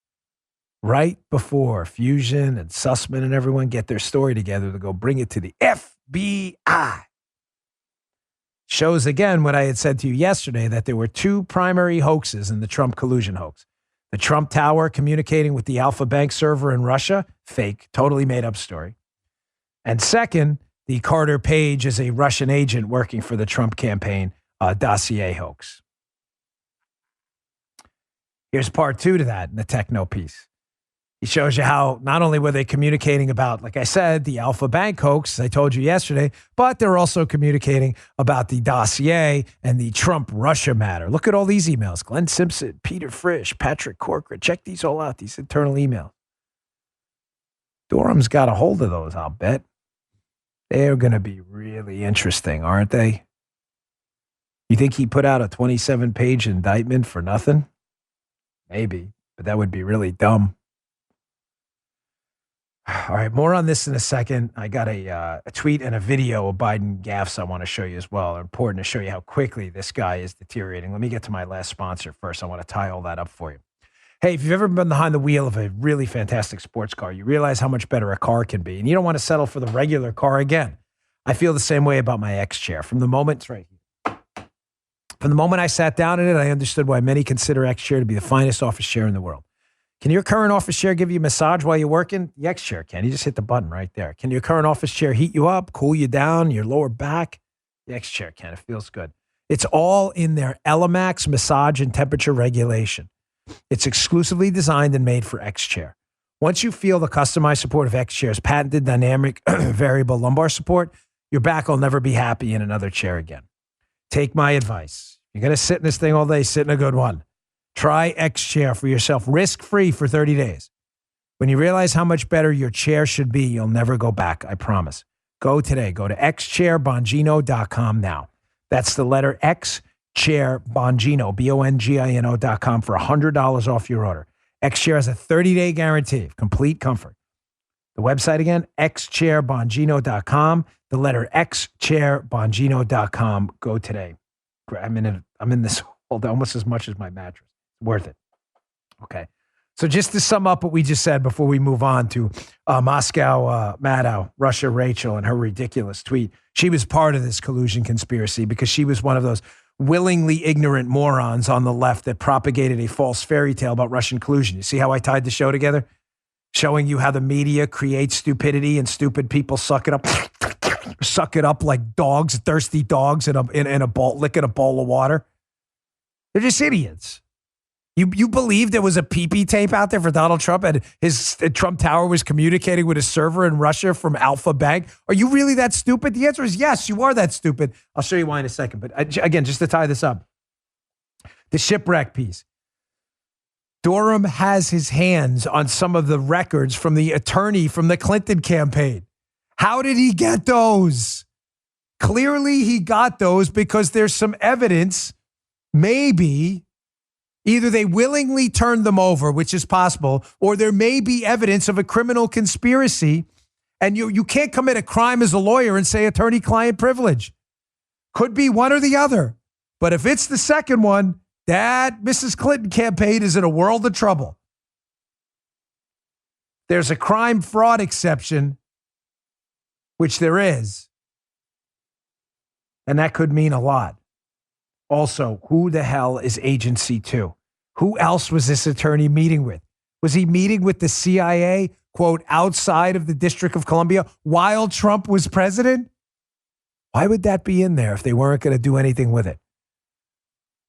B: Right before Fusion and Sussman and everyone get their story together to go bring it to the FBI. Shows again what I had said to you yesterday, that there were two primary hoaxes in the Trump collusion hoax. The Trump Tower communicating with the Alpha Bank server in Russia, fake, totally made up story. And second, the Carter Page is a Russian agent working for the Trump campaign dossier hoax. Here's part 2 to that in the Techno piece. He shows you how not only were they communicating about, like I said, the Alpha Bank hoax, I told you yesterday, but they're also communicating about the dossier and the Trump-Russia matter. Look at all these emails. Glenn Simpson, Peter Frisch, Patrick Corcoran. Check these all out, these internal emails. Durham's got a hold of those, I'll bet. They're going to be really interesting, aren't they? You think he put out a 27-page indictment for nothing? Maybe, but that would be really dumb. All right, more on this in a second. I got a tweet and a video of Biden gaffes I want to show you as well. They're important to show you how quickly this guy is deteriorating. Let me get to my last sponsor first. I want to tie all that up for you. Hey, if you've ever been behind the wheel of a really fantastic sports car, you realize how much better a car can be, and you don't want to settle for the regular car again. I feel the same way about my X chair. From the moment I sat down in it, I understood why many consider X chair to be the finest office chair in the world. Can your current office chair give you a massage while you're working? The X chair can. You just hit the button right there. Can your current office chair heat you up, cool you down, your lower back? The X chair can. It feels good. It's all in their Elemax massage and temperature regulation. It's exclusively designed and made for X chair. Once you feel the customized support of X chair's patented dynamic variable lumbar support, your back will never be happy in another chair again. Take my advice. You're going to sit in this thing all day, sit in a good one. Try X chair for yourself, risk-free for 30 days. When you realize how much better your chair should be, you'll never go back, I promise. Go today. Go to xchairbongino.com now. That's the letter X, Chair, Bongino, Bongino.com for $100 off your order. X Chair has a 30-day guarantee of complete comfort. The website again, xchairbongino.com. The letter X, Chair, Bongino.com. Go today. I'm in this almost as much as my mattress. Worth it. Okay. So just to sum up what we just said before we move on to Moscow Maddow, Russia Rachel, and her ridiculous tweet. She was part of this collusion conspiracy because she was one of those willingly ignorant morons on the left that propagated a false fairy tale about Russian collusion. You see how I tied the show together? Showing you how the media creates stupidity and stupid people suck it up like dogs, thirsty dogs in a bowl, licking a bowl of water. They're just idiots. You believe there was a pee-pee tape out there for Donald Trump and his Trump Tower was communicating with a server in Russia from Alpha Bank? Are you really that stupid? The answer is yes, you are that stupid. I'll show you why in a second. But again, just to tie this up, the shipwreck piece. Durham has his hands on some of the records from the attorney from the Clinton campaign. How did he get those? Clearly he got those because there's some evidence, maybe. Either they willingly turned them over, which is possible, or there may be evidence of a criminal conspiracy, and you can't commit a crime as a lawyer and say attorney-client privilege. Could be one or the other. But if it's the second one, that Mrs. Clinton campaign is in a world of trouble. There's a crime fraud exception, which there is, and that could mean a lot. Also, who the hell is Agency 2? Who else was this attorney meeting with? Was he meeting with the CIA, quote, outside of the District of Columbia while Trump was president? Why would that be in there if they weren't going to do anything with it?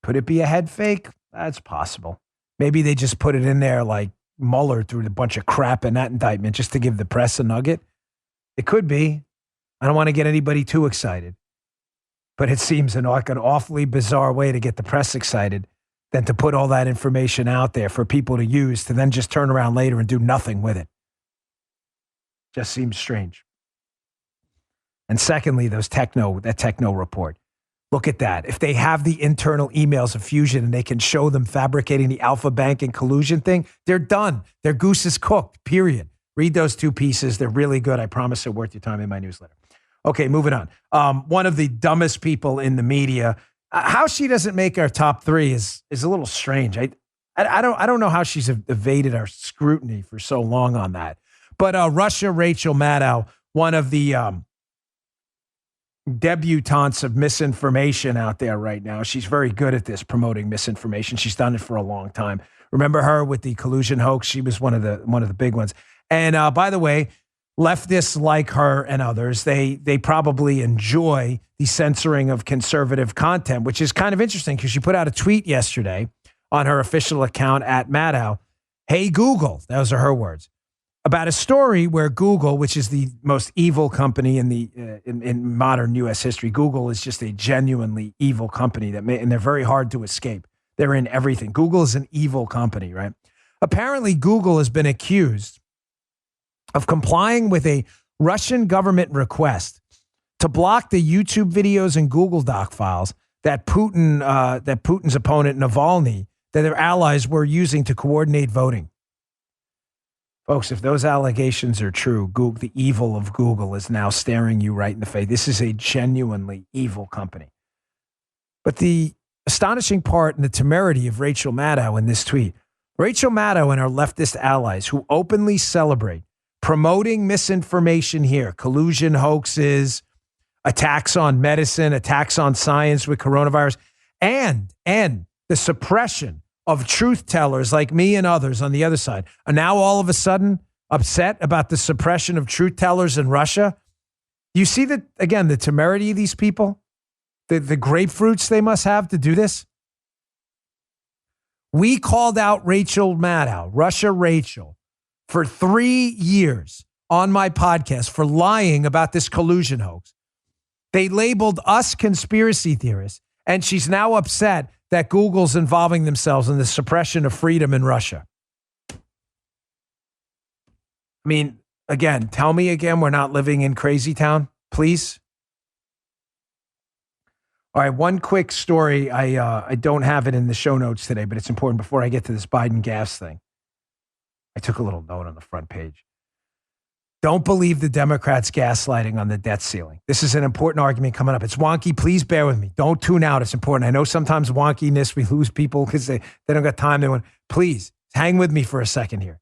B: Could it be a head fake? That's possible. Maybe they just put it in there like Mueller threw a bunch of crap in that indictment just to give the press a nugget. It could be. I don't want to get anybody too excited. But it seems like an awfully bizarre way to get the press excited than to put all that information out there for people to use to then just turn around later and do nothing with it. Just seems strange. And secondly, that techno report. Look at that. If they have the internal emails of Fusion and they can show them fabricating the Alpha Bank and collusion thing, they're done. Their goose is cooked, period. Read those two pieces. They're really good. I promise they're worth your time in my newsletter. Okay, moving on. One of the dumbest people in the media. How she doesn't make our top three is a little strange. I don't know how she's evaded our scrutiny for so long on that. But Russia Rachel Maddow, one of the debutantes of misinformation out there right now. She's very good at this, promoting misinformation. She's done it for a long time. Remember her with the collusion hoax? She was one of the big ones. And by the way, leftists like her and others, they probably enjoy the censoring of conservative content, which is kind of interesting because she put out a tweet yesterday on her official account at Maddow. Hey, Google, those are her words, about a story where Google, which is the most evil company in modern U.S. history, Google is just a genuinely evil company and they're very hard to escape. They're in everything. Google is an evil company, right? Apparently, Google has been accused of complying with a Russian government request to block the YouTube videos and Google Doc files that Putin's opponent Navalny, that their allies were using to coordinate voting. Folks, if those allegations are true, Google, the evil of Google is now staring you right in the face. This is a genuinely evil company. But the astonishing part and the temerity of Rachel Maddow in this tweet, Rachel Maddow and her leftist allies who openly celebrate promoting misinformation here, collusion hoaxes, attacks on medicine, attacks on science with coronavirus, and the suppression of truth tellers like me and others on the other side are now all of a sudden upset about the suppression of truth tellers in Russia. You see that, again, the temerity of these people, the grapefruits they must have to do this. We called out Rachel Maddow, Russia Rachel, for 3 years on my podcast for lying about this collusion hoax. They labeled us conspiracy theorists, and she's now upset that Google's involving themselves in the suppression of freedom in Russia. I mean, again, tell me again we're not living in crazy town, please. All right, one quick story. I don't have it in the show notes today, but it's important before I get to this Biden gas thing. I took a little note on the front page. Don't believe the Democrats gaslighting on the debt ceiling. This is an important argument coming up. It's wonky. Please bear with me. Don't tune out. It's important. I know sometimes wonkiness, we lose people because they don't got time. Please hang with me for a second here.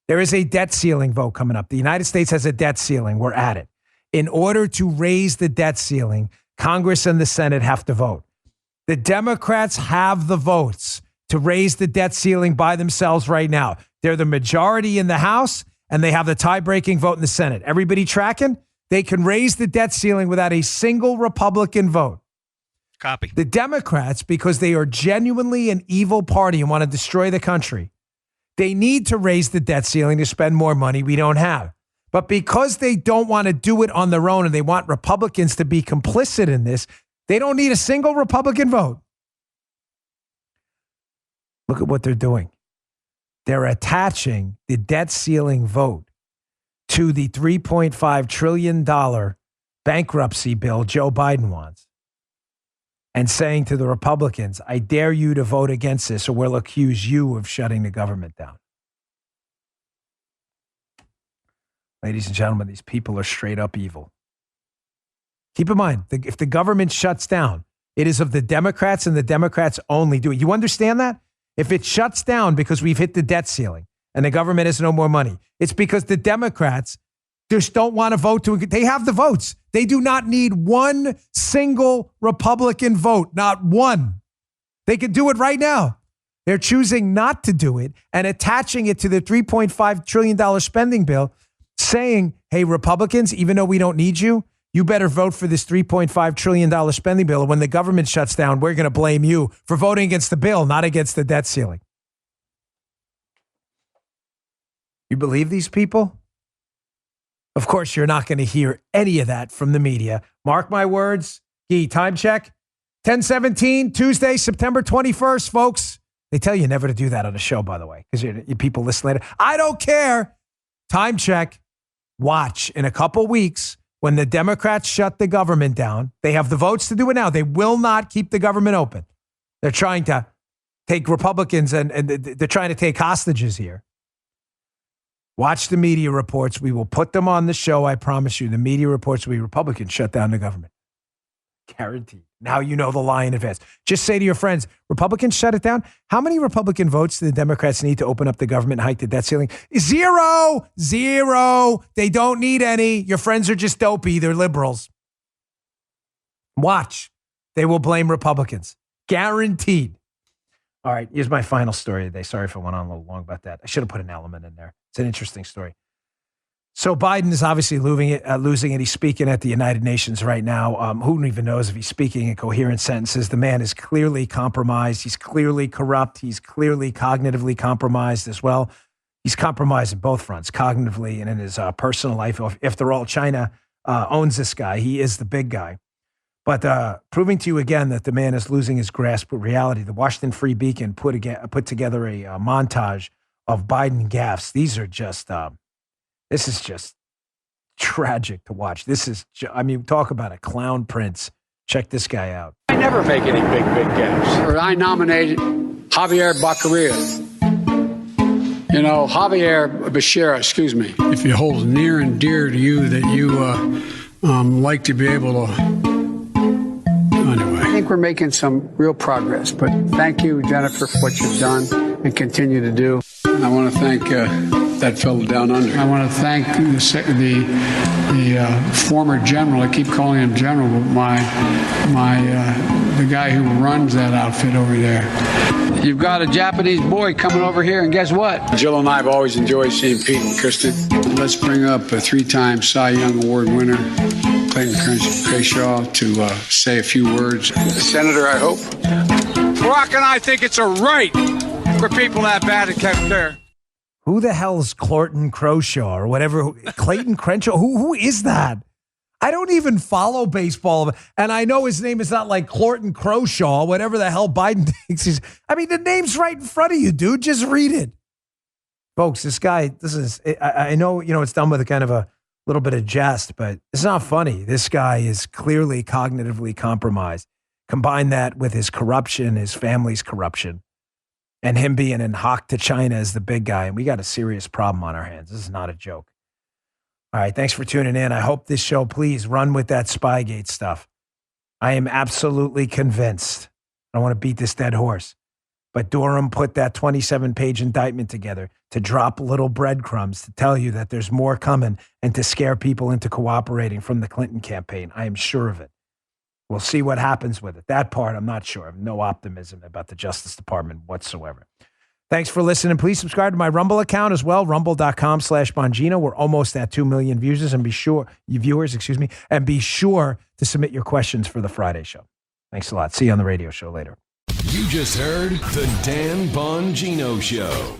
B: There is a debt ceiling vote coming up. The United States has a debt ceiling. We're at it. In order to raise the debt ceiling, Congress and the Senate have to vote. The Democrats have the votes to raise the debt ceiling by themselves right now. They're the majority in the House, and they have the tie-breaking vote in the Senate. Everybody tracking? They can raise the debt ceiling without a single Republican vote.
C: Copy.
B: The Democrats, because they are genuinely an evil party and want to destroy the country, they need to raise the debt ceiling to spend more money we don't have. But because they don't want to do it on their own and they want Republicans to be complicit in this, they don't need a single Republican vote. Look at what they're doing. They're attaching the debt ceiling vote to the $3.5 trillion bankruptcy bill Joe Biden wants and saying to the Republicans, I dare you to vote against this or we'll accuse you of shutting the government down. Ladies and gentlemen, these people are straight up evil. Keep in mind, if the government shuts down, it is of the Democrats and the Democrats only do it. You understand that? If it shuts down because we've hit the debt ceiling and the government has no more money, it's because the Democrats just don't want to vote. They have the votes. They do not need one single Republican vote, not one. They could do it right now. They're choosing not to do it and attaching it to the $3.5 trillion spending bill, saying, hey, Republicans, even though we don't need you, you better vote for this $3.5 trillion spending bill. And when the government shuts down, we're going to blame you for voting against the bill, not against the debt ceiling. You believe these people? Of course, you're not going to hear any of that from the media. Mark my words. Gee, time check. 10:17, Tuesday, September 21st, folks. They tell you never to do that on a show, by the way, because you people listen later. I don't care. Time check. Watch in a couple weeks. When the Democrats shut the government down, they have the votes to do it now. They will not keep the government open. They're trying to take Republicans and they're trying to take hostages here. Watch the media reports. We will put them on the show. I promise you, the media reports will be Republicans shut down the government. Guaranteed. Now you know the lie in advance. Just say to your friends, Republicans shut it down. How many Republican votes do the Democrats need to open up the government and hike the debt ceiling? Zero. They don't need any. Your friends are just dopey. They're liberals. Watch. They will blame Republicans. Guaranteed. All right, here's my final story today. Sorry if I went on a little long about that. I should have put an element in there. It's an interesting story. So Biden is obviously losing it. He's speaking at the United Nations right now. Who even knows if he's speaking in coherent sentences? The man is clearly compromised. He's clearly corrupt. He's clearly cognitively compromised as well. He's compromised on both fronts, cognitively and in his personal life. After all, China owns this guy. He is the big guy. But proving to you again that the man is losing his grasp of reality, the Washington Free Beacon put together a montage of Biden gaffes. These are just... This is just tragic to watch. Talk about a clown prince. Check this guy out.
L: I never make any big gaps. I nominated Javier Baccaria. Javier Becerra, excuse me. If it holds near and dear to you that you like to be able to... Anyway. I think we're making some real progress, but thank you, Jennifer, for what you've done and continue to do. And I want to thank... that fellow down under. I want to thank the former general. I keep calling him general, but the guy who runs that outfit over there. You've got a Japanese boy coming over here, and guess what? Jill and I have always enjoyed seeing Pete and Kristen. Let's bring up a 3-time Cy Young Award winner, Clinton Collusion, to say a few words. Senator, I hope. Barack and I think it's a right for people that bad at health care.
B: Who the hell is Clinton Crenshaw or whatever? Clayton Crenshaw? Who is that? I don't even follow baseball, and I know his name is not like Clinton Crenshaw, whatever the hell Biden thinks he's. I mean, the name's right in front of you, dude. Just read it. Folks, this guy, I know, it's done with a kind of a little bit of jest, but it's not funny. This guy is clearly cognitively compromised. Combine that with his corruption, his family's corruption, and him being in hock to China as the big guy, and we got a serious problem on our hands. This is not a joke. All right, thanks for tuning in. I hope this show, please run with that Spygate stuff. I am absolutely convinced. I don't want to beat this dead horse, but Durham put that 27-page indictment together to drop little breadcrumbs to tell you that there's more coming and to scare people into cooperating from the Clinton campaign. I am sure of it. We'll see what happens with it. That part, I'm not sure. I have no optimism about the Justice Department whatsoever. Thanks for listening. Please subscribe to my Rumble account as well, rumble.com/Bongino. We're almost at 2 million viewers, and be sure to submit your questions for the Friday show. Thanks a lot. See you on the radio show later.
A: You just heard The Dan Bongino Show.